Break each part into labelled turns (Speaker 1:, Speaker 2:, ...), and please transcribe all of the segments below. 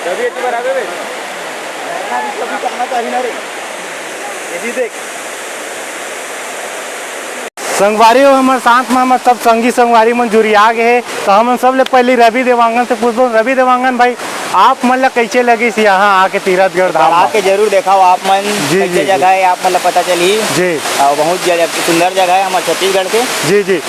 Speaker 1: रवि येते बराबर है कभी करना चाहिए ना रे ये भी देख
Speaker 2: संगवारी हो हमारे साथ में हमारे सब संगी संगवारी मन जुरिया गए तो हम सब ले पहले रवि देवांगन से पूछो। रवि देवांगन भाई आप मतलब कैसे लगी थी यहाँ आके तीरथगढ़ धाम
Speaker 1: आके जरूर देखाओ आप मन कैसे जगह है आप मतलब पता चली
Speaker 2: जी
Speaker 1: और बहुत सुंदर जगह है हमारे छत्तीसगढ़ के
Speaker 2: जी जी।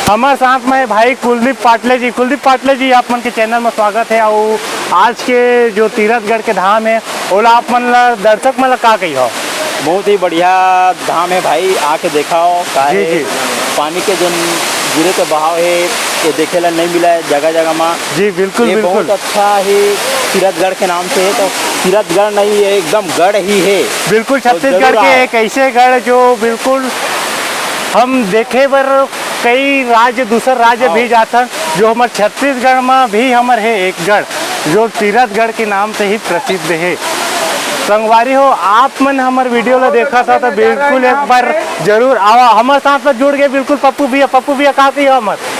Speaker 2: हमारे साथ में भाई कुलदीप पाटले जी आप मन के चैनल में स्वागत है। और आज के जो तीरथगढ़ के धाम है ओला आप मन दर्शक मतलब का कही हो।
Speaker 1: बहुत ही बढ़िया धाम है भाई आके देखाओ का
Speaker 2: जी,
Speaker 1: है
Speaker 2: जी।
Speaker 1: पानी के जो गिरे के बहाव है ये देखे ला नहीं मिला है जगह जगह में
Speaker 2: जी बिल्कुल
Speaker 1: ये
Speaker 2: बिल्कुल
Speaker 1: बहुत अच्छा है तीरथगढ़ के नाम से है तो तीरथगढ़ नहीं है एकदम गढ़ ही है
Speaker 2: बिल्कुल
Speaker 1: तो
Speaker 2: छत्तीसगढ़
Speaker 1: जरूर
Speaker 2: के
Speaker 1: आओ।
Speaker 2: एक ऐसे गढ़ जो बिल्कुल हम देखे बर कई राज्य दूसर राज्य भी जाता जो हमारे छत्तीसगढ़ में भी हमारे है एक गढ़ जो तीरथगढ़ के नाम से ही प्रसिद्ध है। संगवारी हो आप मन हमारे वीडियो ला देखा था तो बिल्कुल एक बार जरूर आवा हमारे साथ में जुड़ गए। बिल्कुल पप्पू भैया कहा थी हमारे